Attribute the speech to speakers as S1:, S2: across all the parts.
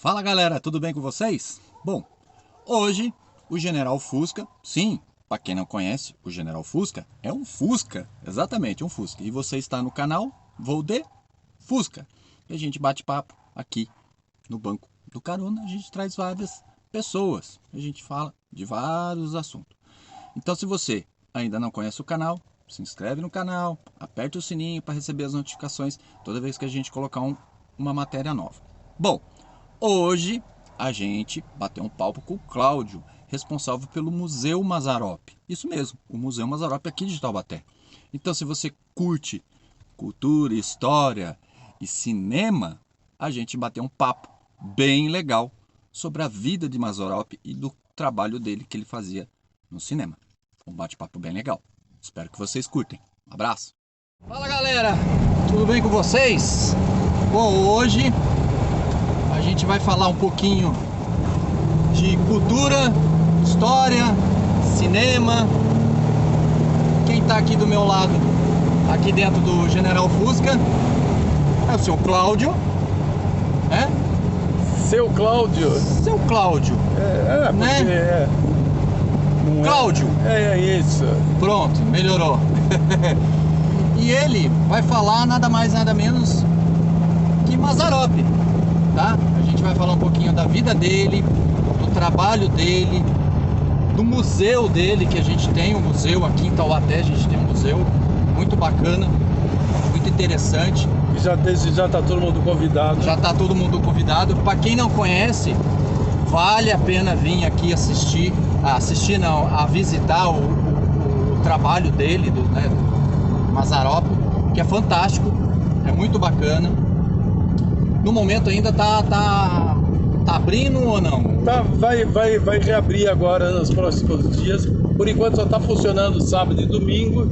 S1: Fala galera, tudo bem com vocês? Bom, hoje o General Fusca, sim, para quem não conhece, o General Fusca é um Fusca, exatamente, um Fusca. E você está no canal Voo de Fusca. E a gente bate papo aqui no banco do carona, a gente traz várias pessoas, a gente fala de vários assuntos. Então se você ainda não conhece o canal, se inscreve no canal, aperte o sininho para receber as notificações toda vez que a gente colocar uma matéria nova. Bom, hoje a gente bateu um papo com o Cláudio, responsável pelo Museu Mazzaropi. Isso mesmo, o Museu Mazzaropi aqui de Taubaté. Então se você curte cultura, história e cinema, a gente bateu um papo bem legal sobre a vida de Mazzaropi e do trabalho dele que ele fazia no cinema. Um bate-papo bem legal. Espero que vocês curtem. Um abraço. Fala galera, tudo bem com vocês? Bom, hoje a gente vai falar um pouquinho de cultura, história, cinema. Quem está aqui do meu lado, aqui dentro do General Fusca, é o seu Cláudio, né?
S2: Seu Cláudio.
S1: Seu Cláudio,
S2: Porque
S1: né?
S2: não
S1: Cláudio.
S2: É isso.
S1: Pronto, melhorou. E ele vai falar nada mais nada menos que Mazzaropi, tá? A gente vai falar um pouquinho da vida dele, do trabalho dele, do museu dele, que a gente tem um museu aqui em Taubaté, a gente tem um museu muito bacana, muito interessante.
S2: E já desde já tá todo mundo convidado.
S1: Já tá todo mundo convidado. Para quem não conhece, vale a pena vir aqui assistir não, a visitar o trabalho dele, do Mazzaropi, que é fantástico, é muito bacana. No momento ainda tá abrindo ou não?
S2: Tá, vai reabrir agora nos próximos dias. Por enquanto só tá funcionando sábado e domingo,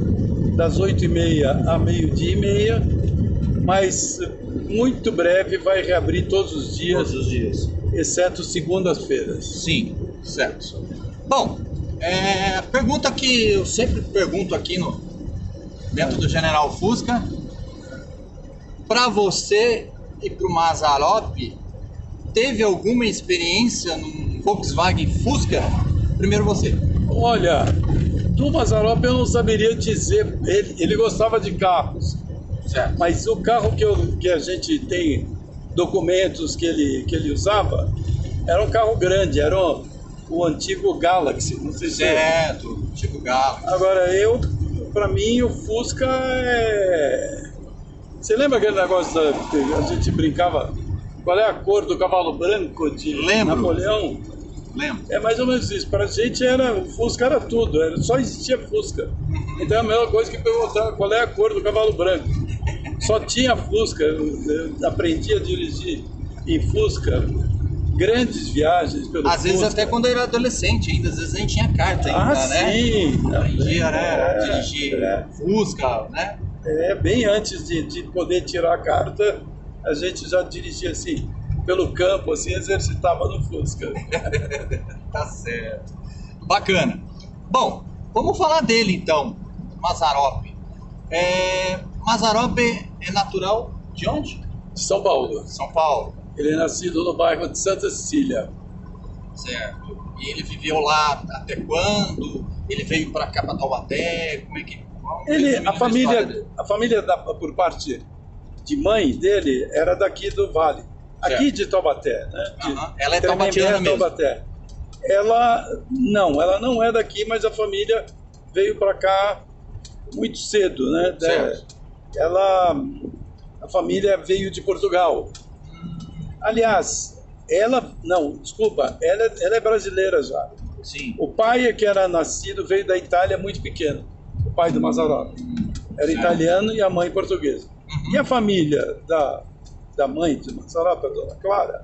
S2: das 8h30 a meio-dia e meia. Mas muito breve vai reabrir todos os dias, exceto segundas-feiras.
S1: Sim, certo. Bom, pergunta que eu sempre pergunto aqui dentro do General Fusca. Para você e para o Mazzaropi, teve alguma experiência num Volkswagen Fusca? Primeiro você.
S2: Olha, do Mazzaropi eu não saberia dizer, ele gostava de carros.
S1: Certo.
S2: Mas o carro que a gente tem documentos que ele usava era um carro grande, era o antigo Galaxy, não sei se
S1: Certo, antigo Galaxy.
S2: Agora para mim o Fusca é... Você lembra aquele negócio que a gente brincava? Qual é a cor do cavalo branco de Napoleão?
S1: Lembro.
S2: É mais ou menos isso. Pra gente o Fusca era tudo, só existia Fusca. Então é a mesma coisa que perguntar qual é a cor do cavalo branco. Só tinha Fusca, eu aprendi a dirigir em Fusca, grandes viagens pelo Fusca.
S1: Às vezes até quando eu era adolescente ainda, às vezes nem tinha carta ainda, né?
S2: Sim!
S1: Aprendia, né? Dirigir Fusca, né?
S2: Bem antes de poder tirar a carta, a gente já dirigia assim, pelo campo, assim, exercitava no Fusca.
S1: Tá certo. Bacana. Bom, vamos falar dele então, Mazzaropi. Mazzaropi é natural de onde?
S2: De São Paulo.
S1: São Paulo.
S2: Ele é nascido no bairro de Santa Cecília.
S1: Certo. E ele viveu lá até quando? Ele veio para cá, para Taubaté? Como é que...
S2: A família por parte de mãe dele era daqui do Vale.
S1: Certo.
S2: Aqui de Taubaté, né?
S1: Ela é taubatiana mesmo?
S2: Taubaté. Ela não é daqui, mas a família veio para cá muito cedo, né?
S1: Certo.
S2: A família veio de Portugal. Aliás, ela é brasileira já.
S1: Sim.
S2: O pai que era nascido veio da Itália muito pequeno, o pai do Mazzaropi. Era
S1: Certo.
S2: Italiano e a mãe portuguesa. E a família da mãe de Mazzaropi, a dona Clara,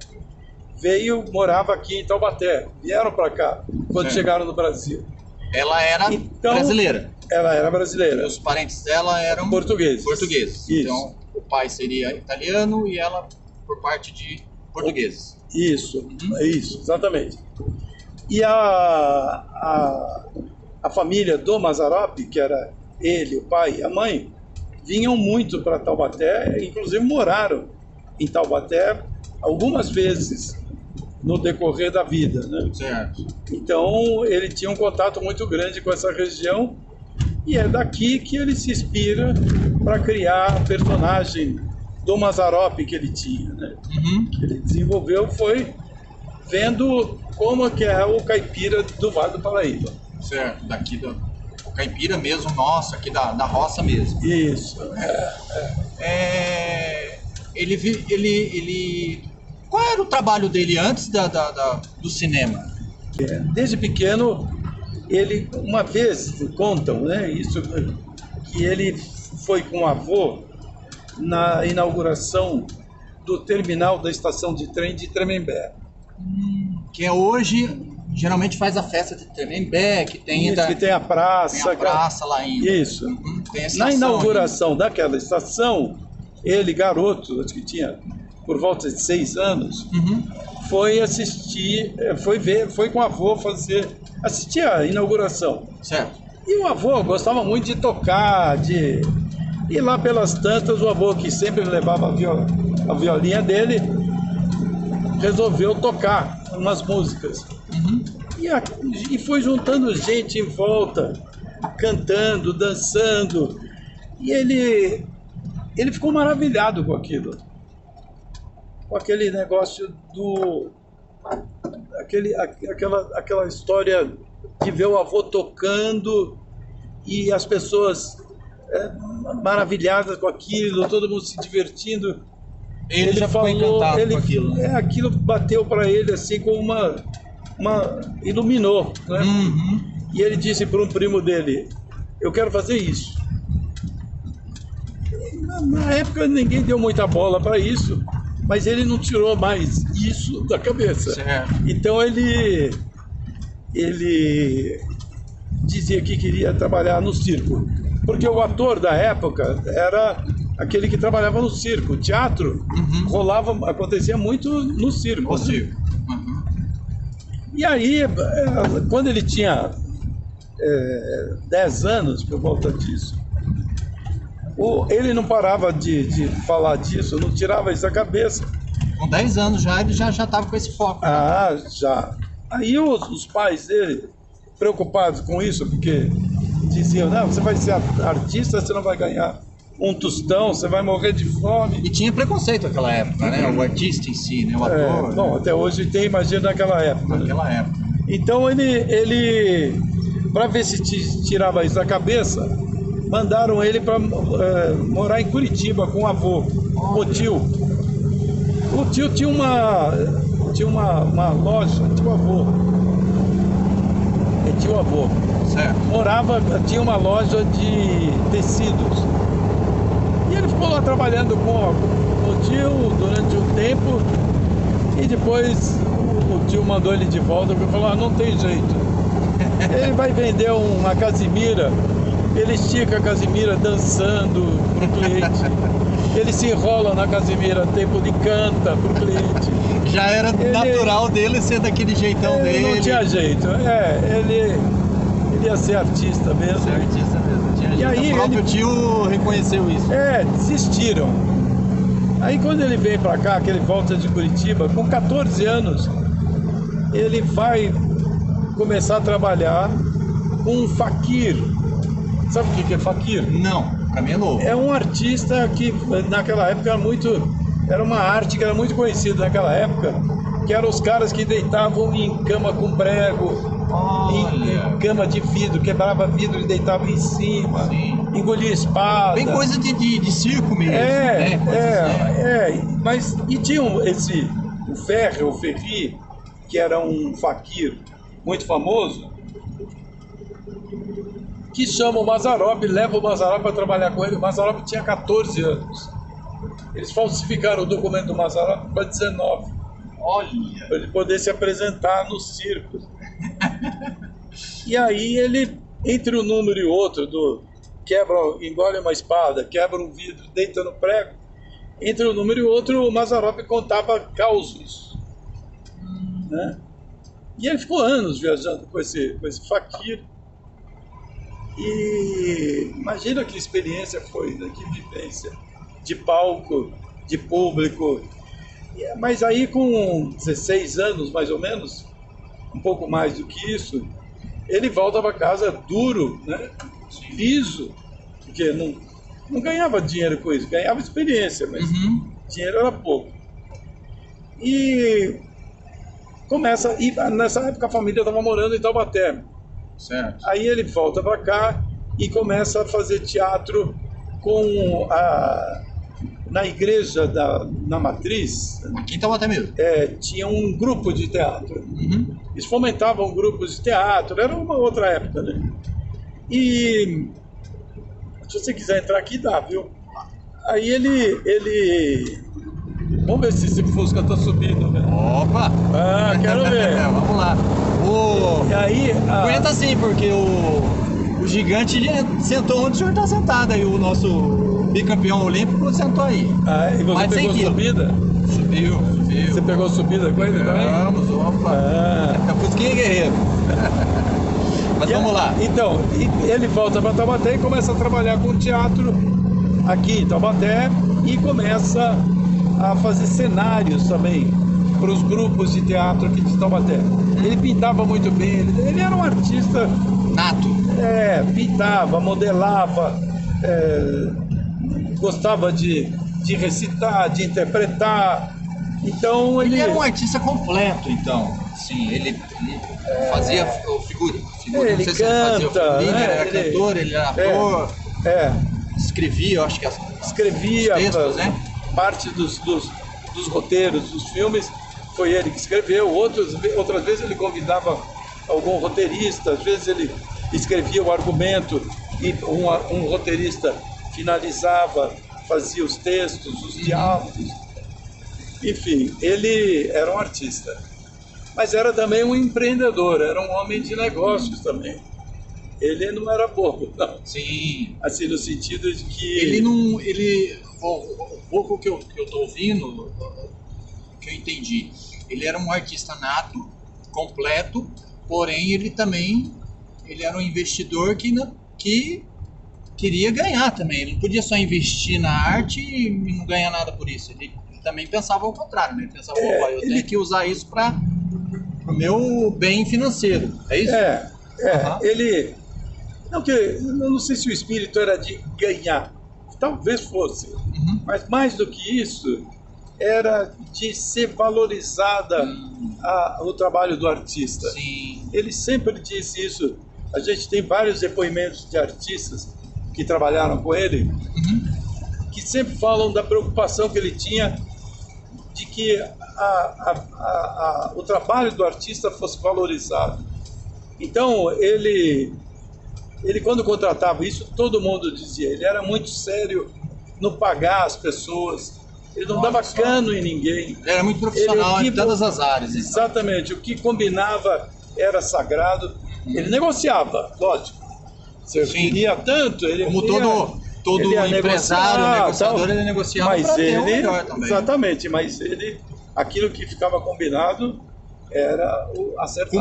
S2: morava aqui em Taubaté. Vieram para cá quando chegaram no Brasil.
S1: Ela era brasileira?
S2: Ela era brasileira.
S1: E os parentes dela eram
S2: portugueses.
S1: Isso. Então, o pai seria italiano e ela por parte de portugueses.
S2: Isso, exatamente. E a família do Mazzaropi, que era ele, o pai e a mãe, vinham muito para Taubaté, inclusive moraram em Taubaté algumas vezes no decorrer da vida, né?
S1: Certo.
S2: Então ele tinha um contato muito grande com essa região e é daqui que ele se inspira para criar a personagem do Mazzaropi que ele tinha, né? Que ele desenvolveu foi vendo como que é o caipira do Vale do Paraíba.
S1: Certo, daqui do o caipira mesmo, nosso, aqui da roça mesmo.
S2: Isso.
S1: Ele... Qual era o trabalho dele antes do cinema?
S2: Desde pequeno, ele, uma vez, contam, né, isso, que ele foi com o avô na inauguração do terminal da estação de trem de Tremembé.
S1: Que é hoje, geralmente faz a festa de Tremembé, que tem
S2: Isso, que tem a praça.
S1: Tem a praça lá ainda.
S2: Isso.
S1: Tem a
S2: Na
S1: estação
S2: inauguração daquela estação, ele, garoto, acho que tinha por volta de 6 anos, foi assistir, foi com o avô assistir a inauguração.
S1: Certo.
S2: E o avô gostava muito de tocar, e lá pelas tantas, o avô, que sempre levava a violinha dele, resolveu tocar umas músicas. E foi juntando gente em volta, cantando, dançando. E ele ficou maravilhado com aquilo. Com aquele negócio aquela história de ver o avô tocando e as pessoas maravilhadas com aquilo, todo mundo se divertindo.
S1: Ele já ficou encantado com aquilo. Né?
S2: Aquilo bateu para ele assim como iluminou, né? E ele disse para um primo dele: eu quero fazer isso. Na época ninguém deu muita bola para isso, mas ele não tirou mais isso da cabeça.
S1: Certo.
S2: Então ele dizia que queria trabalhar no circo, porque o ator da época era aquele que trabalhava no circo. O teatro acontecia muito no circo.
S1: No circo.
S2: E aí, quando ele tinha 10 anos, por volta disso, ele não parava de falar disso, não tirava isso da cabeça.
S1: Com 10 anos já, ele já estava com esse foco.
S2: Ah, já. Aí os pais dele, preocupados com isso, porque diziam: não, você vai ser artista, você não vai ganhar um tostão, você vai morrer de fome.
S1: E tinha preconceito naquela época, né? O artista em si, né? O ator.
S2: Bom, até hoje tem, imagina naquela época.
S1: Naquela época.
S2: Então ele para ver se tirava isso da cabeça, mandaram ele para morar em Curitiba com o avô, o tio. O tio tinha uma loja, tinha o avô.
S1: Certo.
S2: Tinha uma loja de tecidos. E ele ficou lá trabalhando com o tio durante um tempo, e depois o tio mandou ele de volta porque falou: não tem jeito. Ele vai vender uma casimira, ele estica a casimira dançando pro cliente. Ele se enrola na casimira, tempo de canta pro cliente.
S1: Já era natural dele ser daquele jeitão dele.
S2: Não tinha jeito. Ele ia ser artista mesmo.
S1: Ser artista mesmo. Tinha jeito. Aí o próprio tio reconheceu isso.
S2: Desistiram. Aí quando ele vem pra cá, que ele volta de Curitiba, com 14 anos, ele vai começar a trabalhar com um faquir. Sabe o que é faquir?
S1: Não, pra mim é novo.
S2: É um artista que naquela época era uma arte que era muito conhecida naquela época, que eram os caras que deitavam em cama com prego, em cama de vidro, quebrava vidro e deitava em cima. Sim. Engolia espada.
S1: Bem coisa de circo mesmo.
S2: Mas tinha o Ferri, que era um faquir muito famoso, que chama o Mazzaropi, leva o Mazzaropi para trabalhar com ele. O Mazzaropi tinha 14 anos. Eles falsificaram o documento do Mazzaropi para 19.
S1: Olha!
S2: Para ele poder se apresentar no circo. E aí ele, entre um número e outro, engole uma espada, quebra um vidro, deita no prego, entre um número e outro, o Mazzaropi contava causos. Né? E ele ficou anos viajando com esse faquir. E imagina que experiência foi, né? Que vivência de palco, de público. Mas aí com 16 anos, mais ou menos, um pouco mais do que isso, ele volta para casa duro, né? Liso, porque não ganhava dinheiro com isso, ganhava experiência, mas dinheiro era pouco. E nessa época a família estava morando em Taubaté.
S1: Certo.
S2: Aí ele volta para cá e começa a fazer teatro na igreja na Matriz.
S1: Aqui em Taubaté mesmo.
S2: Tinha um grupo de teatro. Eles fomentavam grupos de teatro, era uma outra época, né? E se você quiser entrar aqui, dá, viu? Aí ele... Vamos ver se esse Fusca tá subindo, né?
S1: Opa!
S2: Ah, quero ver.
S1: Vamos lá.
S2: E aí...
S1: Aguenta sim, porque o gigante sentou onde o senhor está sentado aí, o nosso bicampeão olímpico sentou aí.
S2: E você
S1: Mais
S2: pegou
S1: 100 quilos.
S2: Subida?
S1: Subiu.
S2: Você pegou subida com ele também?
S1: Vamos, opa. É Fusquinha guerreiro. Mas vamos lá.
S2: Então, ele volta para Taubaté e começa a trabalhar com teatro aqui em Taubaté e começa a fazer cenários também para os grupos de teatro aqui de Taubaté. Ele pintava muito bem, ele era um artista
S1: nato.
S2: Pintava, modelava, gostava de recitar, de interpretar. Então
S1: ele era um artista completo, então. Sim, ele fazia figura.
S2: Ele
S1: não sei se ele fazia
S2: canta,
S1: figurino, ele era cantor, ele era ator. Escrevia, eu acho que
S2: escrevia
S1: os textos, né?
S2: Parte dos roteiros dos filmes foi ele que escreveu. Outras vezes ele convidava algum roteirista, às vezes ele escrevia o argumento e um roteirista finalizava, fazia os textos, os diálogos. Enfim, ele era um artista, mas era também um empreendedor, era um homem de negócios também. Ele não era bobo, não.
S1: Sim.
S2: Assim, no sentido de que...
S1: O pouco que eu estou ouvindo, que eu entendi, ele era um artista nato, completo, porém ele era um investidor que queria ganhar também. Ele não podia só investir na arte e não ganhar nada por isso. Ele também pensava ao contrário, né? Ele pensava, eu tenho que usar isso para o meu bem financeiro. É isso?
S2: Ele... Eu não sei se o espírito era de ganhar. Talvez fosse. Mas mais do que isso, era de ser valorizada o trabalho do artista.
S1: Sim.
S2: Ele sempre disse isso. A gente tem vários depoimentos de artistas que trabalharam com ele, que sempre falam da preocupação que ele tinha de que o trabalho do artista fosse valorizado. Então, ele quando contratava isso, todo mundo dizia, ele era muito sério no pagar as pessoas, ele não dava cano em ninguém.
S1: Ele era muito profissional em todas as áreas. Então.
S2: Exatamente, o que combinava era sagrado. Ele negociava, lógico. Você queria tanto, ele
S1: como todo empresário, negociador, ele negociava para ter o melhor também.
S2: Exatamente, mas aquilo que ficava combinado era o acertado.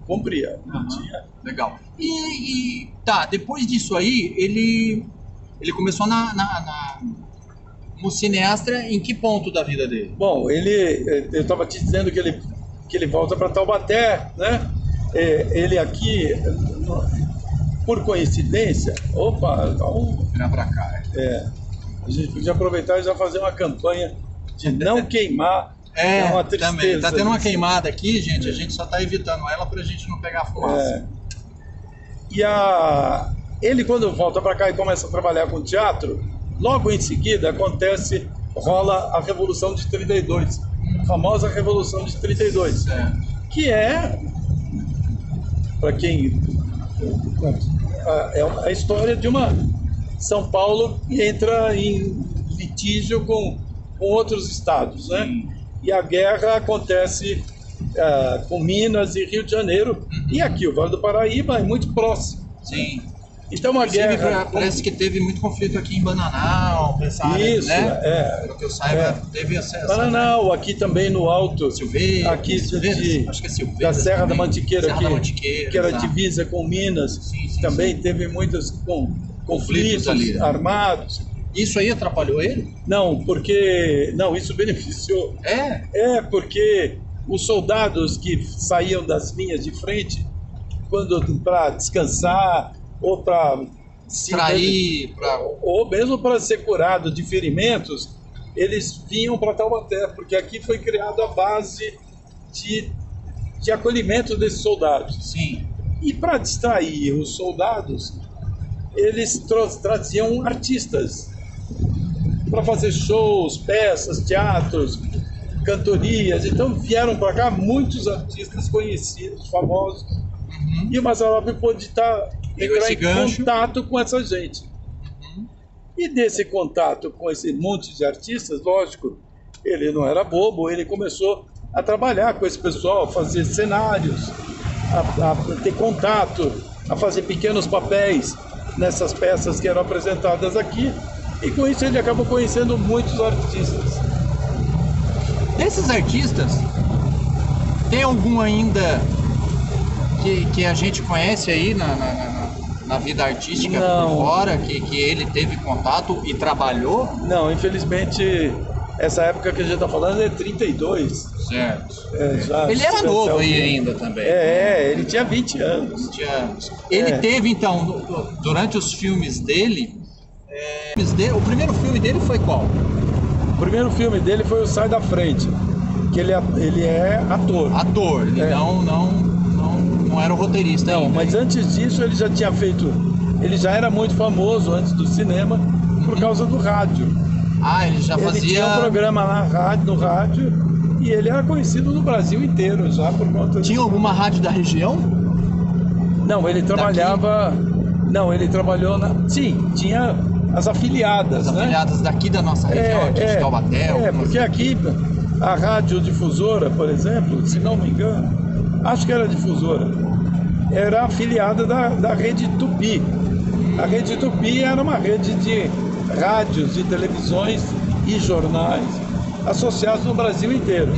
S2: Cumpria. Tinha.
S1: Legal. Depois disso aí, ele começou no cineastra em que ponto da vida dele?
S2: Bom, eu estava te dizendo que ele volta para Taubaté, né? Ele aqui, por coincidência,
S1: virar para cá.
S2: A gente podia aproveitar e já fazer uma campanha de não queimar. É uma tristeza.
S1: Também. Tá tendo uma queimada aqui, gente, a gente só está evitando ela para a gente não pegar fumaça.
S2: E ele, quando volta para cá e começa a trabalhar com teatro, logo em seguida rola a Revolução de 32, a famosa Revolução de 32, que para quem... é a história de uma São Paulo que entra em litígio com outros estados, né? E a guerra acontece com Minas e Rio de Janeiro, e aqui o Vale do Paraíba é muito próximo.
S1: Sim.
S2: Então a guerra...
S1: Parece que teve muito conflito aqui em Bananal,
S2: isso,
S1: né? Pelo que eu saiba, teve acesso.
S2: Bananal, aqui também no Alto.
S1: Silveira.
S2: Aqui
S1: acho que é Silveira.
S2: Da Serra
S1: também.
S2: da Mantiqueira,
S1: Serra da Mantiqueira,
S2: que era divisa com Minas.
S1: Sim,
S2: também teve muitos conflitos
S1: ali,
S2: armados.
S1: Isso aí atrapalhou ele?
S2: Não, porque... Não, isso beneficiou.
S1: É?
S2: Porque os soldados que saíam das linhas de frente, quando para descansar ou para
S1: Trair,
S2: ou mesmo para ser curado de ferimentos, eles vinham para Taubaté, porque aqui foi criada a base de acolhimento desses soldados.
S1: Sim.
S2: E para distrair os soldados, eles traziam artistas para fazer shows, peças, teatros, cantorias. Então vieram para cá muitos artistas conhecidos, famosos. E o Mazzaropi pôde entrar em contato com essa gente. E desse contato com esse monte de artistas, lógico, ele não era bobo, ele começou a trabalhar com esse pessoal, a fazer cenários, a ter contato, a fazer pequenos papéis nessas peças que eram apresentadas aqui. E com isso ele acabou conhecendo muitos artistas.
S1: Desses artistas, tem algum ainda que a gente conhece aí na vida artística por fora, que ele teve contato e trabalhou?
S2: Não, infelizmente, essa época que a gente está falando é 32.
S1: Certo.
S2: Ele
S1: era novo aí ainda também.
S2: Ele tinha 20 anos.
S1: 20 anos. Ele teve, então, durante os filmes dele, o primeiro filme dele foi qual?
S2: O primeiro filme dele foi o Sai da Frente, que ele é ator.
S1: Ator, ele não era o roteirista ainda.
S2: Mas antes disso ele já tinha feito... Ele já era muito famoso antes do cinema por causa do rádio.
S1: Ele já fazia...
S2: Ele tinha um programa no rádio, e ele era conhecido no Brasil inteiro já por conta...
S1: Tinha alguma rádio da região?
S2: Não, ele trabalhava... Daqui? Não, ele trabalhou na... Sim, tinha as afiliadas,
S1: As afiliadas daqui da nossa região, aqui de Taubaté.
S2: Porque aqui a radiodifusora, por exemplo, se não me engano, acho que era difusora, era afiliada da Rede Tupi. A Rede Tupi era uma rede de rádios, de televisões e jornais associados no Brasil inteiro.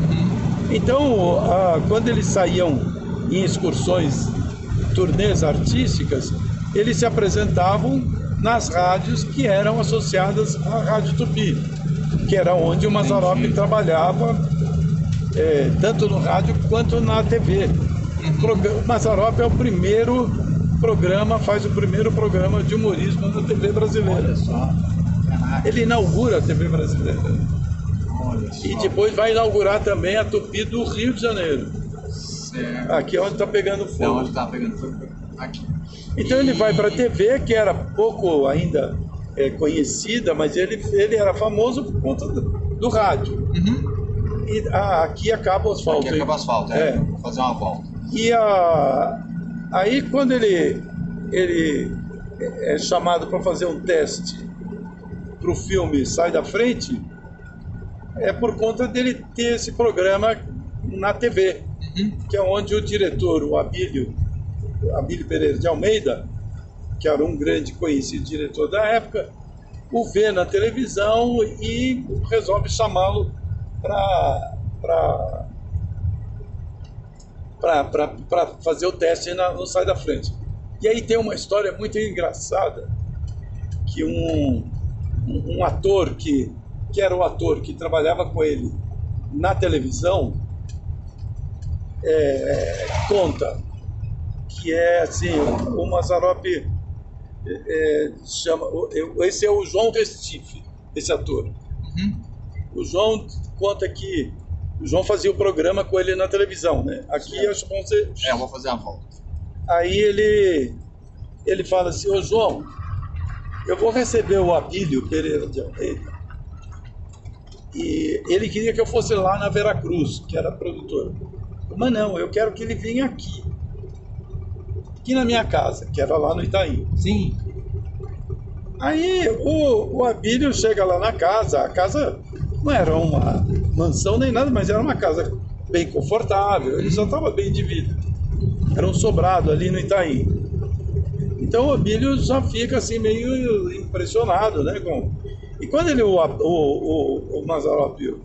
S2: Então, quando eles saíam em excursões, turnês artísticas, eles se apresentavam nas rádios que eram associadas à Rádio Tupi, que era onde o Mazzaropi trabalhava, tanto no rádio quanto na TV. O Mazzaropi é o primeiro programa, faz o primeiro programa de humorismo na TV brasileira.
S1: Olha só.
S2: Ele inaugura a TV brasileira.
S1: Olha só.
S2: E depois vai inaugurar também a Tupi do Rio de Janeiro.
S1: Certo.
S2: Aqui é onde está pegando fogo.
S1: É onde está pegando fogo. Aqui.
S2: Então ele vai para a TV, que era pouco ainda conhecida, mas ele era famoso por conta do rádio. E aqui acaba o asfalto.
S1: Aqui acaba o asfalto, vou fazer uma volta.
S2: E aí quando ele é chamado para fazer um teste para o filme Sai da Frente, é por conta dele ter esse programa na TV, que é onde o diretor, o Abílio Pereira de Almeida, que era um grande conhecido diretor da época, o vê na televisão e resolve chamá-lo para fazer o teste no Sai da Frente. E aí tem uma história muito engraçada, que um ator que era o ator que trabalhava com ele na televisão, conta que é assim, o Mazzaropi chama, esse é o João Restife, esse ator. O João conta que o João fazia o programa com ele na televisão, né? Aqui acho que você...
S1: eu vou fazer a volta.
S2: Aí ele fala assim: ô João, eu vou receber o Abílio Pereira de Almeida, e ele queria que eu fosse lá na Veracruz, que era produtora. Mas não, eu quero que ele venha aqui na minha casa, que era lá no Itaim.
S1: Sim.
S2: Aí o Abílio chega lá na casa, a casa não era uma mansão nem nada, mas era uma casa bem confortável, ele só estava bem de vida. Era um sobrado ali no Itaim. Então o Abílio já fica assim meio impressionado, né? E quando o Mazzaropi o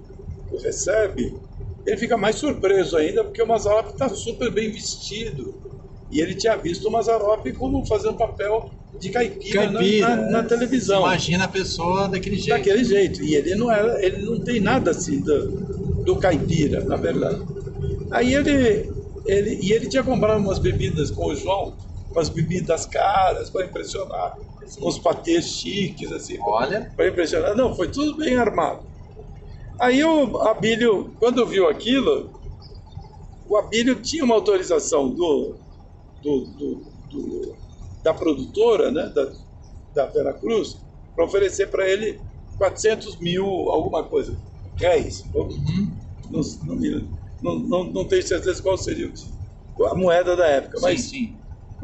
S2: recebe, ele fica mais surpreso ainda, porque o Mazzaropi está super bem vestido. E ele tinha visto o Mazzaropi como fazendo papel de caipira,
S1: Caipira,
S2: na televisão.
S1: Imagina a pessoa daquele jeito.
S2: Daquele jeito. E ele não tem nada assim do caipira, na verdade. Aí ele tinha comprado umas bebidas com o João, umas bebidas caras para impressionar, uns patês chiques, assim,
S1: Olha.
S2: para impressionar. Não, foi tudo bem armado. Aí o Abílio, quando viu aquilo, o Abílio tinha uma autorização da produtora, né, da Veracruz, para oferecer para ele 400 mil, alguma coisa, réis. Não tenho certeza qual seria a moeda da época. Mas
S1: sim.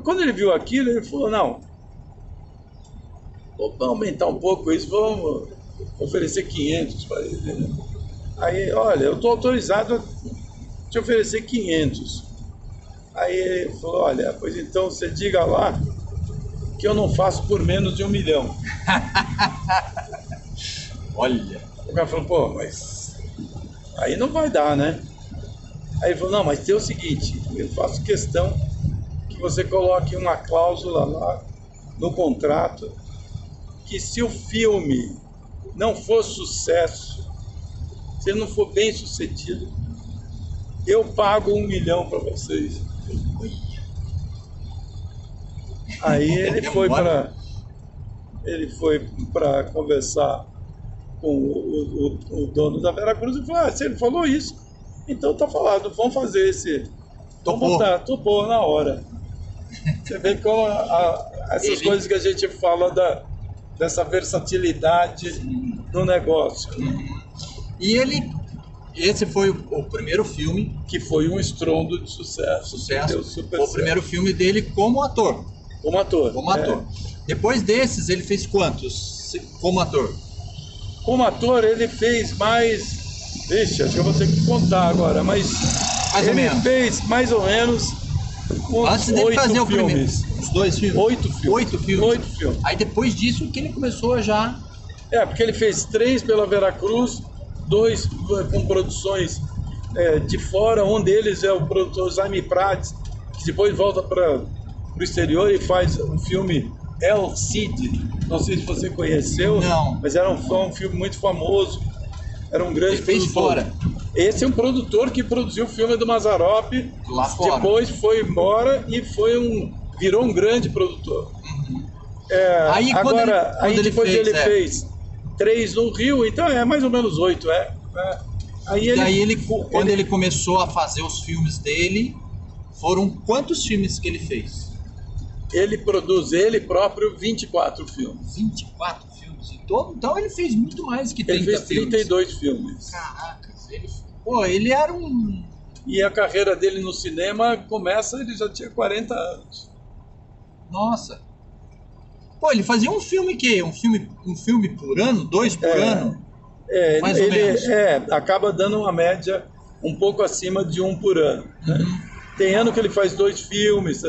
S2: Quando ele viu aquilo, ele falou, não, vamos aumentar um pouco isso, vamos oferecer 500 para ele. Né? Aí, olha, eu estou autorizado a te oferecer 500. Aí ele falou, olha, pois então você diga lá que eu não faço por menos de 1 milhão.
S1: Olha.
S2: O cara falou, pô, mas aí não vai dar, né? Aí ele falou, não, mas tem o seguinte, eu faço questão que você coloque uma cláusula lá no contrato que se o filme não for sucesso, se ele não for bem sucedido, eu pago 1 milhão para vocês. Aí ele foi para conversar com o dono da Veracruz e falou, se ele falou isso, então tá falado, vamos fazer esse... Topou na hora. Você vê como essas coisas que a gente fala dessa versatilidade no negócio.
S1: E esse foi o primeiro filme.
S2: Que foi um estrondo de sucesso.
S1: Foi o primeiro filme dele como ator.
S2: Como ator.
S1: Depois desses, ele fez quantos como ator?
S2: Como ator, ele fez mais... Vixe, acho que eu vou ter que contar agora, mas ele fez mais ou menos
S1: antes dele fazer o primeiro, os 2 filmes.
S2: 8 filmes.
S1: 8 filmes. Aí depois disso que ele começou já...
S2: porque ele fez 3 pela Veracruz, 2 com produções de fora, um deles é o produtor Jaime Prats, que depois volta para o exterior e faz um filme El Cid, não sei se você conheceu,
S1: não.
S2: Mas era um filme muito famoso, era um grande
S1: produtor. Fez fora.
S2: Esse é um produtor que produziu o filme do Mazzaropi,
S1: lá fora.
S2: Depois foi embora e virou um grande produtor.
S1: Aí,
S2: aí depois ele fez 3 no Rio, então é mais ou menos 8,
S1: Quando ele começou a fazer os filmes dele, foram quantos filmes que ele fez?
S2: Ele produz ele próprio 24 filmes.
S1: 24 filmes? Então ele fez muito mais que 30 filmes.
S2: Ele fez 32 filmes.
S1: Caracas, ele era um...
S2: E a carreira dele no cinema começa, ele já tinha 40 anos.
S1: Nossa. Ele fazia um filme um filme por ano? 2 por ano? Mais ou menos.
S2: Acaba dando uma média um pouco acima de 1 por ano. Né? Tem ano que ele faz 2 filmes,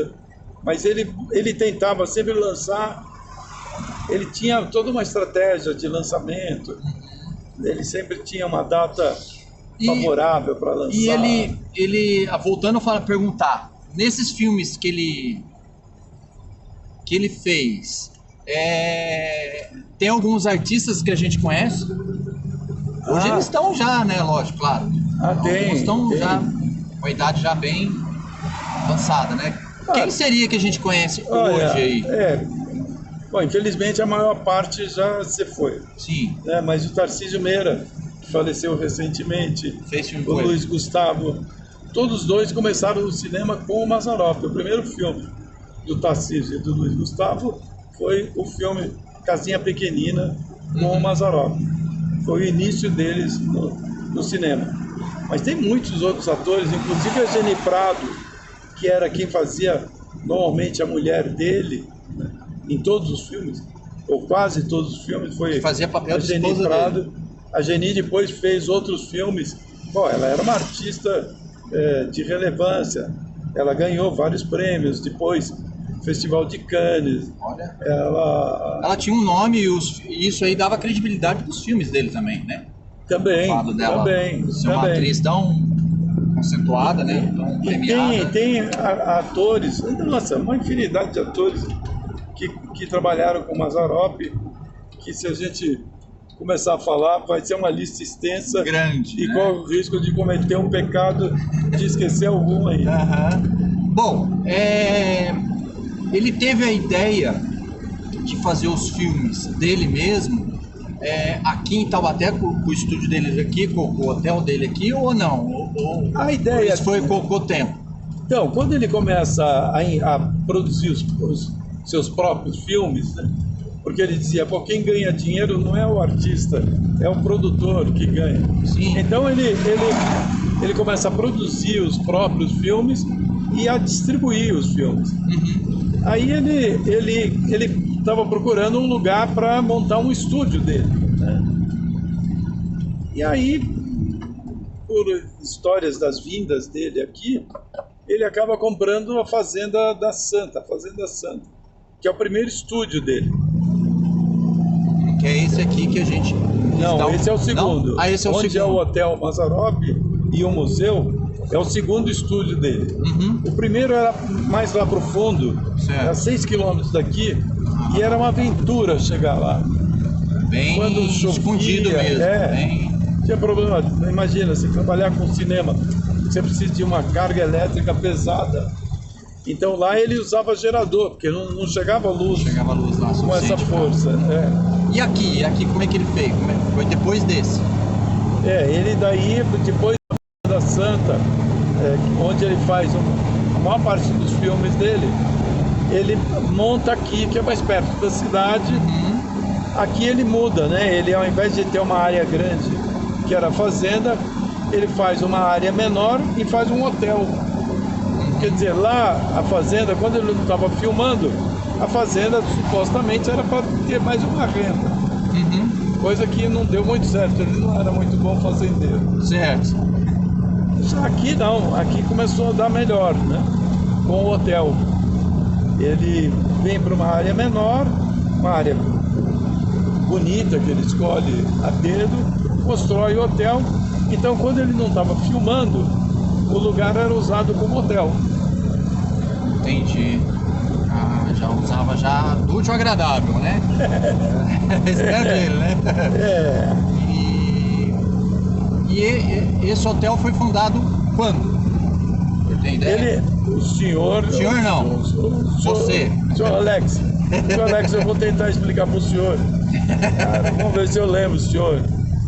S2: mas ele tentava sempre lançar, ele tinha toda uma estratégia de lançamento, ele sempre tinha uma data favorável para lançar.
S1: E ele voltando a perguntar, nesses filmes que ele fez, tem alguns artistas que a gente conhece? Hoje eles estão já, né? Lógico, claro. Alguns estão já com a idade já bem avançada, né? Quem seria que a gente conhece hoje aí?
S2: Bom, infelizmente a maior parte já se foi.
S1: Sim.
S2: Mas o Tarcísio Meira, que faleceu recentemente, o Luiz Gustavo, todos os dois começaram no cinema com o Mazzaropi. O primeiro filme do Tarcísio e do Luiz Gustavo foi o filme Casinha Pequenina com o Mazzaropi. Foi o início deles no cinema. Mas tem muitos outros atores, inclusive a Geni Prado, que era quem fazia normalmente a mulher dele, né, em todos os filmes, ou quase todos os filmes, foi
S1: fazia papel
S2: a
S1: de
S2: Geni
S1: esposa
S2: Prado.
S1: dele.
S2: A Geni depois fez outros filmes. Bom, ela era uma artista de relevância. Ela ganhou vários prêmios. Depois, Festival de Cannes.
S1: Olha. Ela tinha um nome e isso aí dava credibilidade para os filmes dele também, né?
S2: Também.
S1: O fato dela ser uma atriz tão conceituada, né? Tão premiada.
S2: Tem atores, nossa, uma infinidade de atores que trabalharam com Mazzaropi, que se a gente começar a falar, vai ser uma lista extensa.
S1: Grande,
S2: e
S1: né?
S2: corre o risco de cometer um pecado de esquecer algum aí.
S1: Bom, ele teve a ideia de fazer os filmes dele mesmo aqui em Taubaté, com o estúdio dele aqui, com o hotel dele aqui, ou não?
S2: A ideia
S1: isso foi com tempo?
S2: Então, quando ele começa a produzir os seus próprios filmes, né? Porque ele dizia, pô, quem ganha dinheiro não é o artista, é o produtor que ganha.
S1: Sim.
S2: Então ele começa a produzir os próprios filmes e a distribuir os filmes. Aí ele estava procurando um lugar para montar um estúdio dele, né? E aí, por histórias das vindas dele aqui, ele acaba comprando a Fazenda Santa, que é o primeiro estúdio dele.
S1: Que é esse aqui que a gente...
S2: Não, esse é o segundo.
S1: Não? Esse é o
S2: onde
S1: segundo.
S2: É o Hotel Mazzaropi e o museu, é o segundo estúdio dele. O primeiro era mais lá pro fundo, era 6 quilômetros daqui, e era uma aventura chegar lá.
S1: Bem
S2: Quando chovia,
S1: escondido mesmo. Bem...
S2: Tinha problema, imagina, se trabalhar com cinema, você precisa de uma carga elétrica pesada. Então lá ele usava gerador, porque não chegava luz.
S1: Chegava luz lá,
S2: com essa força.
S1: E aqui como é que ele fez? Foi depois desse?
S2: Ele daí, depois da Santa, onde ele faz a maior parte dos filmes dele, ele monta aqui, que é mais perto da cidade. Aqui ele muda, né? Ele, ao invés de ter uma área grande, que era a fazenda, ele faz uma área menor e faz um hotel. Quer dizer, lá a fazenda, quando ele não estava filmando, a fazenda supostamente era para ter mais uma renda. Coisa que não deu muito certo, ele não era muito bom fazendeiro.
S1: Certo.
S2: Aqui não, aqui começou a dar melhor, né? Com o hotel. Ele vem para uma área menor, uma área bonita que ele escolhe a dedo, constrói o hotel. Então, quando ele não estava filmando, o lugar era usado como hotel.
S1: Entendi. Já usava já do útil ao agradável, né? Espero dele, né? E esse hotel foi fundado quando? Eu tenho ideia?
S2: O senhor não.
S1: Você.
S2: Senhor Alex. Senhor Alex, eu vou tentar explicar para o senhor. Vamos ver se eu lembro, senhor.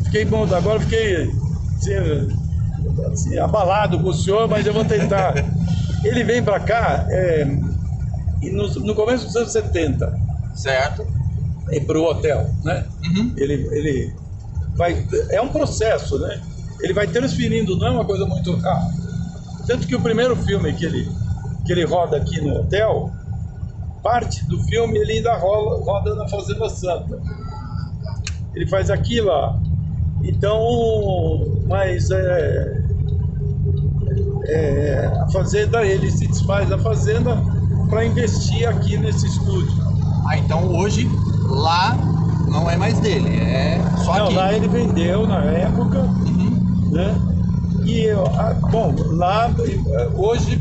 S2: Fiquei bom, agora fiquei assim, abalado com o senhor, mas eu vou tentar. Ele vem para cá no começo dos anos 70.
S1: Certo.
S2: Para o hotel, né? Ele vai... É um processo, né? Ele vai transferindo, não é uma coisa muito rápida. Tanto que o primeiro filme que ele roda aqui no hotel, parte do filme ele ainda roda na Fazenda Santa. Ele faz aqui lá. Então, mas a fazenda, ele se desfaz da fazenda para investir aqui nesse estúdio.
S1: Então hoje lá não é mais dele, é só aqui.
S2: Não, lá ele vendeu na época, né? E, bom, lá hoje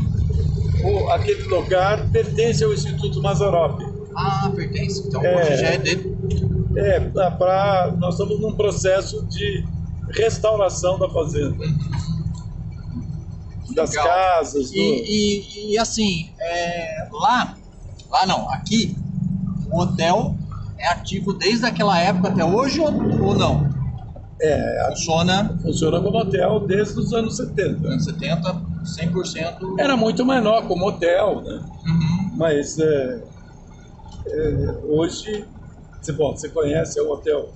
S2: aquele lugar pertence ao Instituto Mazzaropi.
S1: Pertence. Então hoje já é dele.
S2: Nós estamos num processo de restauração da fazenda. Das
S1: Legal.
S2: casas.
S1: E assim, lá não, aqui o hotel é ativo desde aquela época até hoje ou não? Funciona
S2: como hotel desde os anos 70.
S1: Anos 70, 100%.
S2: Era muito menor como hotel, né? Mas hoje, bom, você conhece, é um hotel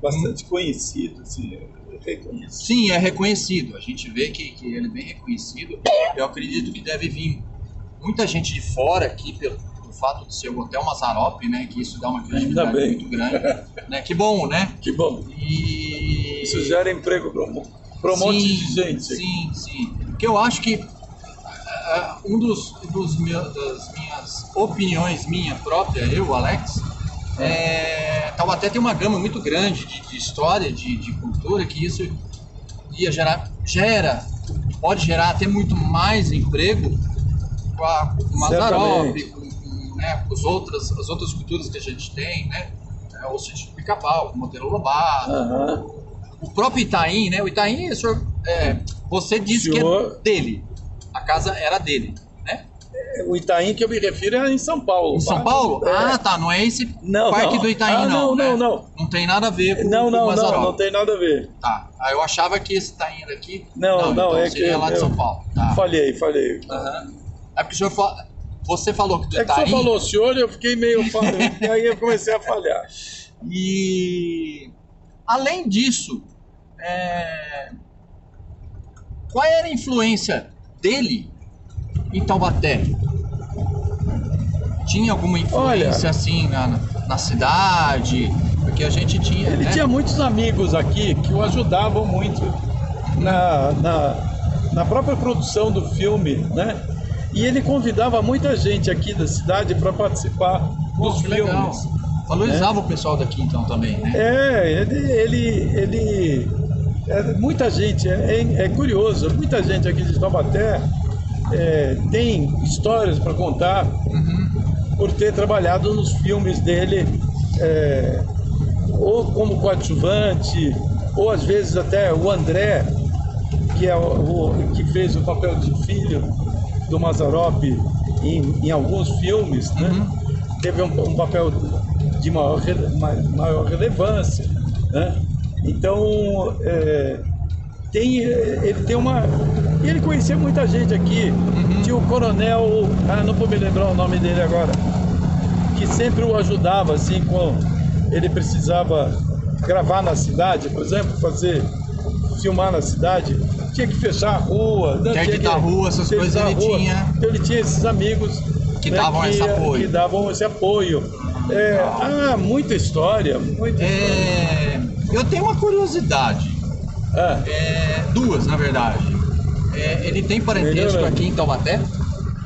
S2: bastante conhecido, assim, reconhecido.
S1: Sim, é reconhecido. A gente vê que ele é bem reconhecido. Eu acredito que deve vir muita gente de fora aqui pelo fato de ser o Hotel Mazzaropi, né? Que isso dá uma credibilidade muito grande. Né? Que bom, né?
S2: Que bom.
S1: E
S2: isso gera emprego para um monte de gente.
S1: Sim. Porque eu acho que das minhas opiniões, minha própria, eu, Alex, Taubaté tem uma gama muito grande de história, de cultura, que isso pode gerar até muito mais emprego com a Mazzaropi, com né, as outras culturas que a gente tem, né? O sítio do Pica-Pau, o Monteiro Lobato, o próprio Itaim, né? O Itaim, você disse que é dele, a casa era dele, né?
S2: O Itaim que eu me refiro é em São Paulo.
S1: Em São Paulo? Ah, tá, não é esse parque do Itaim, não. Não tem nada a ver com o Mazzaropi.
S2: Não tem nada a ver.
S1: Tá, eu achava que esse Itaim era aqui.
S2: Não,
S1: então
S2: é
S1: seria
S2: que
S1: lá de São Paulo. Tá.
S2: Falhei.
S1: É porque o senhor você falou que do Itaim...
S2: É que o senhor falou senhor, eu fiquei meio falhando, e aí eu comecei a falhar.
S1: E além disso, qual era a influência dele em Taubaté? Tinha alguma influência assim na cidade? Porque a gente tinha...
S2: Ele tinha muitos amigos aqui que o ajudavam muito na própria produção do filme, né? E ele convidava muita gente aqui da cidade para participar dos filmes.
S1: Legal. Valorizava o pessoal daqui então também, né?
S2: Muita gente, é curioso, muita gente aqui de Taubaté tem histórias para contar por ter trabalhado nos filmes dele, ou como coadjuvante, ou às vezes até o André, que é que fez o papel de filho do Mazzaropi em alguns filmes, né? Teve um papel de maior relevância, né? Então ele conhecia muita gente aqui. Tinha o coronel, não vou me lembrar o nome dele agora, que sempre o ajudava assim quando ele precisava gravar na cidade, por exemplo, filmar na cidade, tinha que fechar a rua,
S1: a rua, essas coisas ele tinha.
S2: Então ele tinha esses amigos
S1: que davam esse apoio.
S2: Que davam esse apoio. Muita história.
S1: Eu tenho uma curiosidade. Duas, na verdade. Ele tem parentesco aqui em Taubaté?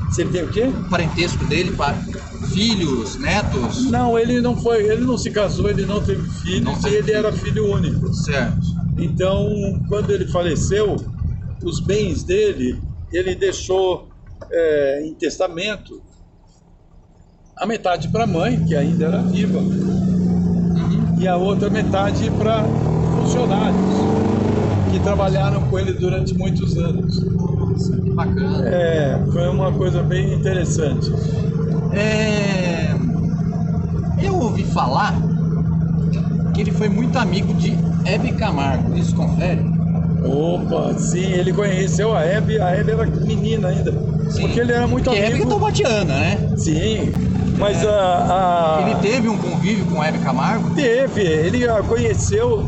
S2: Você tem o quê?
S1: Parentesco dele, filhos, netos?
S2: Não, ele não se casou, ele não teve filhos, ele era filho único.
S1: Certo.
S2: Então, quando ele faleceu, os bens dele, ele deixou em testamento a metade para a mãe, que ainda era viva, e a outra metade para funcionários que trabalharam com ele durante muitos anos.
S1: Que bacana.
S2: Foi uma coisa bem interessante.
S1: Eu ouvi falar que ele foi muito amigo de Hebe Camargo, isso confere?
S2: Opa, sim, ele conheceu a Hebe era menina ainda, sim, porque ele era muito amigo.
S1: Hebe é taubatiana, né?
S2: Sim, mas
S1: Ele teve um convívio com Hebe Camargo?
S2: Teve, ele a conheceu,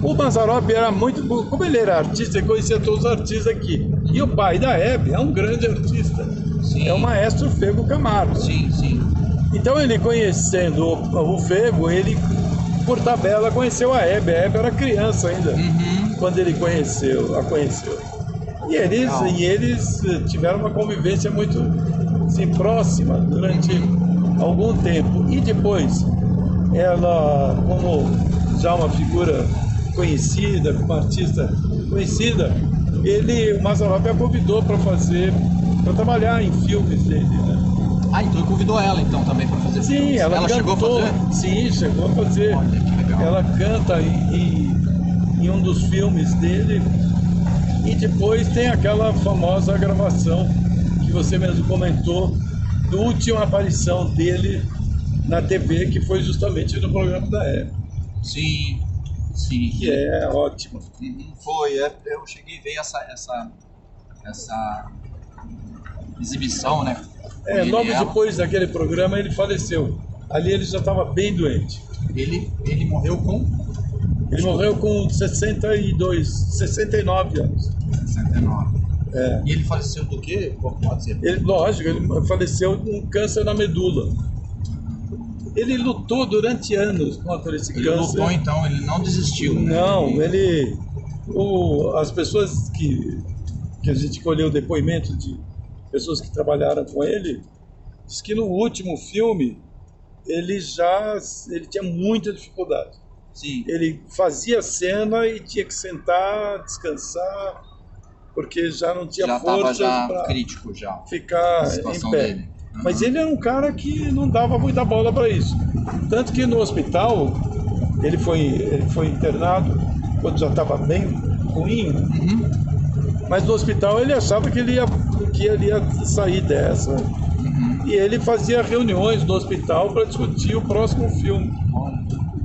S2: o Mazzaropi era muito, como ele era artista, ele conhecia todos os artistas aqui. E o pai da Hebe é um grande artista, sim, é o maestro Fego Camargo.
S1: Sim.
S2: Então ele conhecendo o Fego, ele por tabela conheceu a Hebe era criança ainda, quando ele a conheceu. E eles tiveram uma convivência muito assim, próxima durante algum tempo. E depois, ela, como já uma figura conhecida, uma artista conhecida, o Mazzaropi a convidou para trabalhar em filmes dele, né?
S1: Então ele convidou ela então também para fazer filmes?
S2: Sim, ela cantou,
S1: chegou a fazer?
S2: Sim, chegou a fazer.
S1: Olha, que legal.
S2: Ela canta em um dos filmes dele. E depois tem aquela famosa gravação que você mesmo comentou, da última aparição dele na TV, que foi justamente no programa da Hebe.
S1: Sim.
S2: Que é ótimo.
S1: Foi, eu cheguei a ver essa exibição, né?
S2: Logo depois daquele programa ele faleceu. Ali ele já estava bem doente.
S1: Ele morreu com?
S2: Ele morreu com 69 anos.
S1: 69. E ele faleceu do quê? Pode ser?
S2: Lógico, ele faleceu com câncer na medula. Ele lutou durante anos contra esse câncer. Ele
S1: lutou então, ele não desistiu, né?
S2: Não, as pessoas que a gente colheu depoimento de pessoas que trabalharam com ele, diz que no último filme ele tinha muita dificuldade.
S1: Sim.
S2: Ele fazia cena e tinha que sentar, descansar, porque já não tinha força para
S1: crítico já
S2: ficar
S1: a situação
S2: em pé.
S1: dele.
S2: Mas ele era um cara que não dava muita bola para isso. Tanto que no hospital, ele foi internado quando já estava bem ruim, mas no hospital ele achava que ele ia sair dessa. E ele fazia reuniões no hospital para discutir o próximo filme,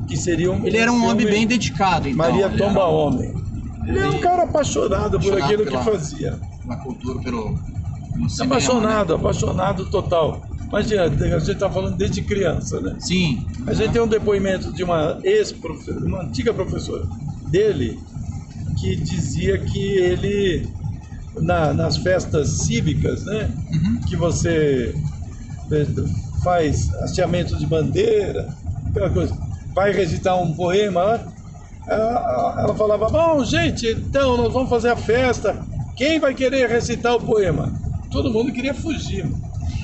S2: que seria
S1: Ele era um homem bem dedicado, então.
S2: Maria Tomba Homem. Ele era um cara apaixonado por aquilo que fazia.
S1: Na cultura, pelo cinema,
S2: apaixonado total. Imagina, a gente está falando desde criança, né?
S1: Sim.
S2: A gente tem um depoimento de uma antiga professora dele, que dizia que ele, nas festas cívicas, né? Que você faz hasteamento de bandeira, aquela coisa, vai recitar um poema lá, ela falava, bom, gente, então nós vamos fazer a festa, quem vai querer recitar o poema? Todo mundo queria fugir.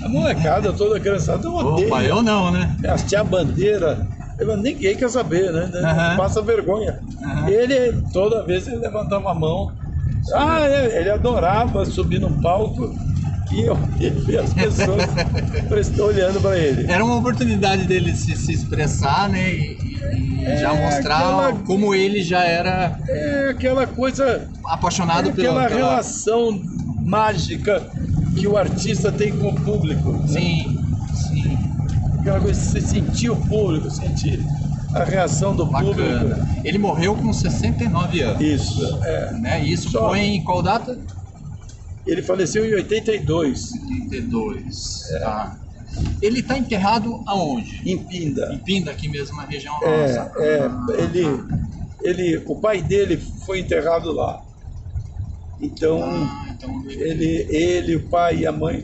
S2: A molecada toda, a criançada, odeia.
S1: Opa, eu não, né?
S2: Hastear a bandeira, ninguém quer saber, né? Passa vergonha. Ele, toda vez, ele levantava a mão. Ele adorava subir no palco e ver as pessoas olhando para ele.
S1: Era uma oportunidade dele se expressar, né? E já mostrar como ele já era.
S2: Aquela coisa.
S1: Apaixonado
S2: pela relação mágica que o artista tem com o público.
S1: Sim.
S2: Aquela coisa de você sentir o público, sentir a reação do público.
S1: Ele morreu com 69 anos.
S2: Isso,
S1: né? Isso foi em qual data?
S2: Ele faleceu em 82.
S1: 82. Tá. Ele está enterrado aonde?
S2: Em Pinda.
S1: Em Pinda, aqui mesmo na região nossa.
S2: O pai dele foi enterrado lá. Então, ele, o pai e a mãe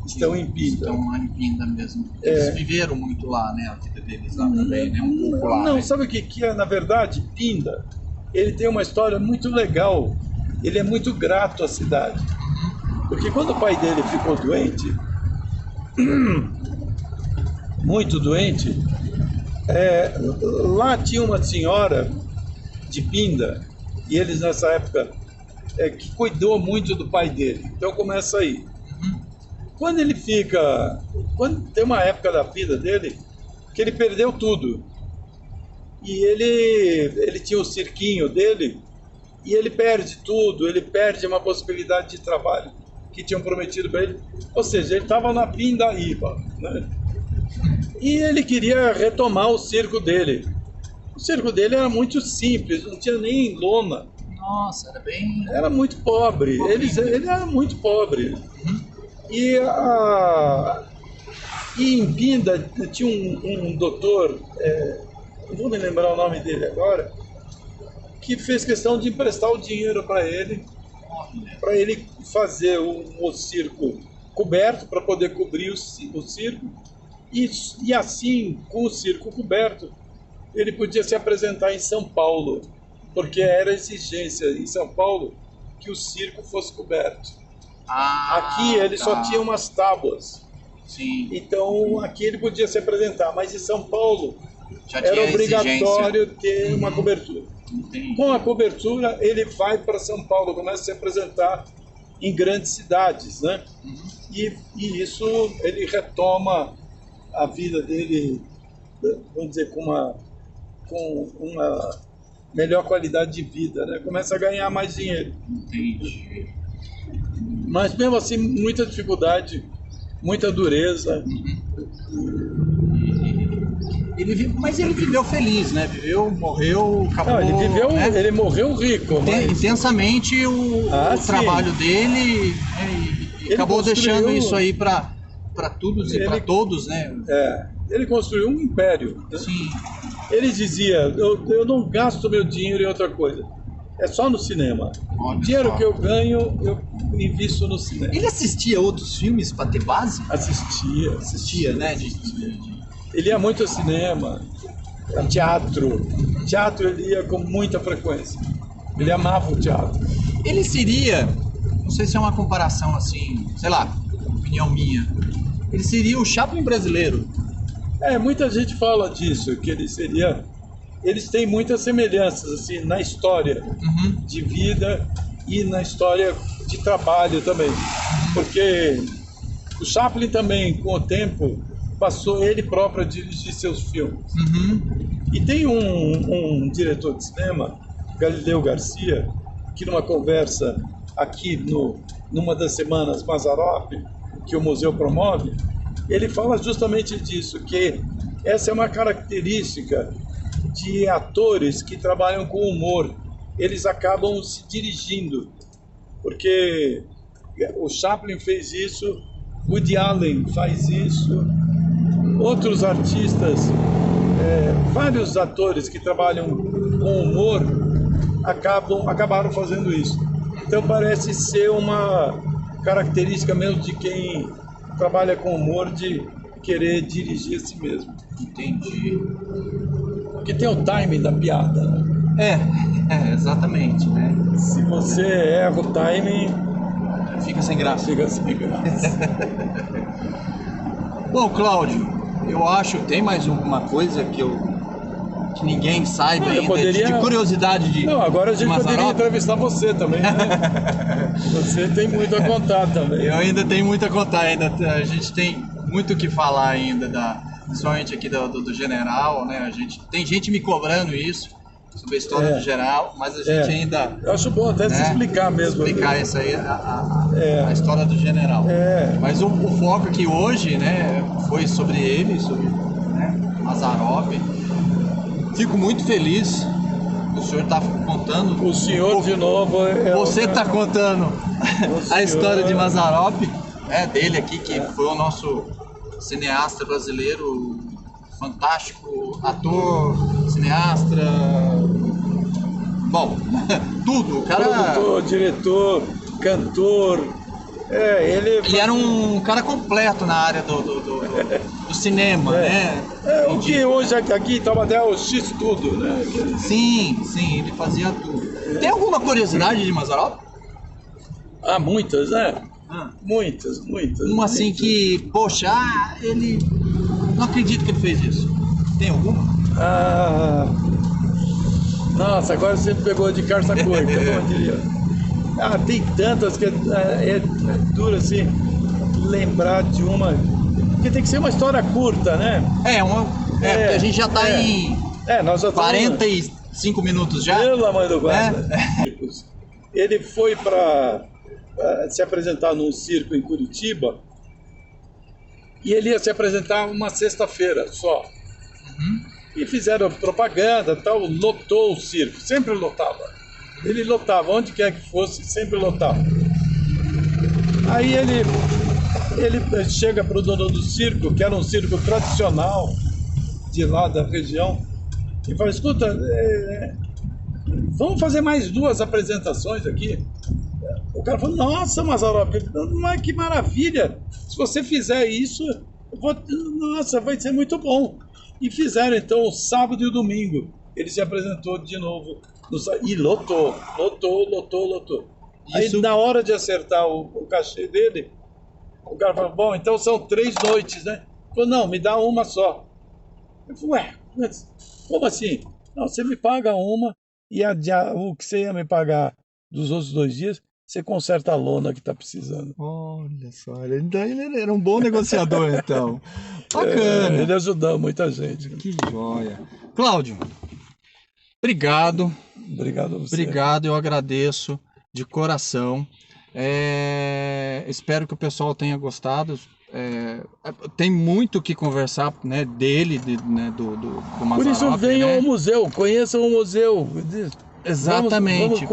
S2: estão em Pinda.
S1: Estão lá em Pinda mesmo. Eles viveram muito lá, né? A vida deles lá também, né? Um pouco lá.
S2: Não,
S1: né?
S2: sabe o que é? Na verdade, Pinda, ele tem uma história muito legal. Ele é muito grato à cidade. Porque quando o pai dele ficou doente, muito doente, lá tinha uma senhora de Pinda, e eles nessa época, que cuidou muito do pai dele. Então começa aí. Quando tem uma época da vida dele que ele perdeu tudo. E ele tinha o cirquinho dele, e ele perde tudo, ele perde uma possibilidade de trabalho que tinham prometido para ele. Ou seja, ele estava na pindaíba, né? E ele queria retomar o circo dele. O circo dele era muito simples, não tinha nem lona.
S1: Nossa, era bem...
S2: Era muito pobre, ele era muito pobre. E em Pinda tinha um doutor, não vou me lembrar o nome dele agora, que fez questão de emprestar o dinheiro para ele fazer o circo coberto, para poder cobrir o circo, e assim, com o circo coberto, ele podia se apresentar em São Paulo, porque era exigência em São Paulo que o circo fosse coberto. Aqui ele só tinha umas tábuas.
S1: Sim.
S2: Então aqui ele podia se apresentar, mas em São Paulo
S1: já
S2: era obrigatório ter uma cobertura.
S1: Entendi.
S2: Com a cobertura ele vai para São Paulo, começa a se apresentar em grandes cidades, né? E isso ele retoma a vida dele, vamos dizer, com uma melhor qualidade de vida, né? Começa a ganhar mais dinheiro.
S1: Entendi.
S2: Mas mesmo assim, muita dificuldade, muita dureza.
S1: Mas ele viveu feliz, né? Morreu, acabou...
S2: Não, ele morreu rico.
S1: Intensamente o trabalho dele, e acabou deixando isso aí para todos e para todos, né?
S2: Ele construiu um império. Né?
S1: Sim.
S2: Ele dizia, eu não gasto meu dinheiro em outra coisa. É só no cinema. O dinheiro que eu ganho, eu invisto no cinema.
S1: Ele assistia outros filmes para ter base?
S2: Assistia,
S1: né?
S2: Ele ia muito ao cinema, a teatro. Teatro ele ia com muita frequência. Ele amava o teatro.
S1: Ele seria, não sei se é uma comparação assim, sei lá, opinião minha, ele seria o Chaplin brasileiro.
S2: Muita gente fala disso, que ele seria... Eles têm muitas semelhanças assim, na história de vida e na história de trabalho também. Porque O Chaplin também, com o tempo, passou ele próprio a dirigir seus filmes. E tem um diretor de cinema, Galileu Garcia, que numa conversa aqui numa das semanas Mazzaropi, que o museu promove, ele fala justamente disso, que essa é uma característica de atores que trabalham com humor. Eles acabam se dirigindo, porque o Chaplin fez isso, Woody Allen faz isso, outros artistas, vários atores que trabalham com humor acabaram fazendo isso. Então parece ser uma característica mesmo de quem trabalha com humor, de querer dirigir a si mesmo.
S1: Entendi.
S2: Porque tem o timing da piada, né?
S1: Exatamente, né?
S2: Se você erra o timing,
S1: Fica sem graça.
S2: fica sem graça.
S1: Bom, Cláudio, eu acho que tem mais uma coisa que ninguém saiba
S2: Eu
S1: ainda,
S2: poderia-
S1: de curiosidade de
S2: Não, agora a gente poderia
S1: Mazzaropi.
S2: entrevistar você também, né? Você tem muito a contar também.
S1: Eu ainda tenho muito a contar, a gente tem muito o que falar ainda, principalmente aqui do General, né? Tem gente me cobrando isso, sobre a história do General, mas a gente ainda...
S2: Eu acho bom até se explicar mesmo.
S1: Explicar isso aí, a história do General. Mas o foco aqui hoje, né, foi sobre ele, sobre, né, Mazzaropi. Fico muito feliz que o senhor está contando.
S2: O senhor, de novo...
S1: Você está contando a
S2: senhor.
S1: história de Mazzaropi, dele aqui, que foi o nosso cineasta brasileiro, fantástico, ator, cineasta, bom, tudo, o cara...
S2: Produtor, diretor, cantor,
S1: Ele era um cara completo na área do cinema, né?
S2: o que hoje aqui em Taubaté é o X-Tudo, né?
S1: Sim, ele fazia tudo. Tem alguma curiosidade de Mazzaropi?
S2: Há muitas, né? Muitas.
S1: Uma assim que, poxa, ele... Não acredito que ele fez isso. Tem alguma?
S2: Nossa, agora você me pegou de carça curta, como eu diria. Tem tantas que é duro assim lembrar de uma. Porque tem que ser uma história curta, né?
S1: Porque a gente já tá em
S2: nós já
S1: 45 minutos já.
S2: Pelo mãe do guarda. Ele foi para se apresentar num circo em Curitiba e ele ia se apresentar uma sexta-feira só. E fizeram propaganda, tal, lotou o circo, sempre lotava. Ele lotava, onde quer que fosse, sempre lotava. Aí ele chega para o dono do circo, que era um circo tradicional de lá da região, e fala: escuta, vamos fazer mais 2 apresentações aqui. O cara falou: nossa, Mazzaropi, que maravilha! Se você fizer isso, nossa, vai ser muito bom. E fizeram então o sábado e o domingo. Ele se apresentou de novo e lotou. Aí na hora de acertar o cachê dele, o cara falou: bom, então são 3 noites, né? Ele falou: não, me dá uma só. Eu falei: ué, como assim? Não, você me paga uma e o que você ia me pagar dos outros 2 dias, você conserta a lona que tá precisando.
S1: Olha só, ele era um bom negociador, então. Bacana.
S2: Ele ajudou muita gente.
S1: Que joia. Cláudio, obrigado.
S2: Obrigado a você.
S1: Obrigado, eu agradeço de coração. Espero que o pessoal tenha gostado. Tem muito o que conversar, né, dele, né, do Mazzaropi.
S2: Por isso venham
S1: né?
S2: ao museu, conheçam o museu.
S1: Exatamente.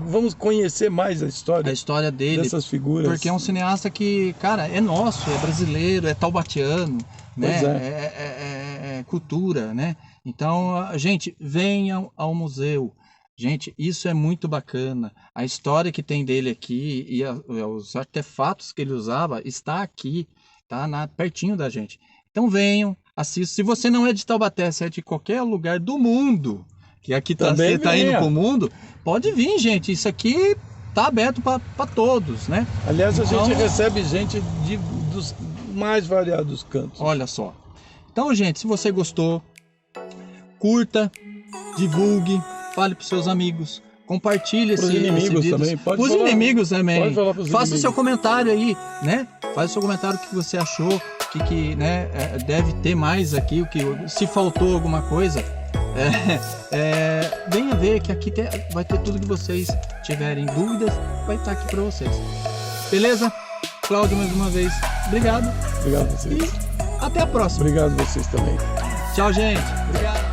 S2: Vamos conhecer mais a história
S1: dele,
S2: dessas figuras.
S1: Porque é um cineasta que, cara, é nosso, é brasileiro, é taubatiano, né? É cultura, né? Então, gente, venham ao museu. Gente, isso é muito bacana. A história que tem dele aqui e os artefatos que ele usava está aqui, tá pertinho da gente. Então venham, assistam. Se você não é de Taubaté, se é de qualquer lugar do mundo, que aqui você está indo para o mundo, pode vir, gente. Isso aqui tá aberto para todos, né?
S2: Aliás, a gente recebe gente dos mais variados cantos.
S1: Olha só. Então, gente, se você gostou, curta, divulgue, fale para os seus amigos, compartilhe esse vídeo.
S2: Também.
S1: Os inimigos também.
S2: Pode falar pros
S1: Faça o
S2: inimigos.
S1: seu comentário aí, né? Faz o seu comentário, o que você achou, que né, deve ter mais aqui, se faltou alguma coisa. Venha ver que aqui vai ter tudo que vocês tiverem dúvidas, vai estar aqui para vocês. Beleza? Cláudio, mais uma vez, obrigado.
S2: Obrigado a vocês.
S1: E até a próxima.
S2: Obrigado a vocês também.
S1: Tchau, gente. Obrigado.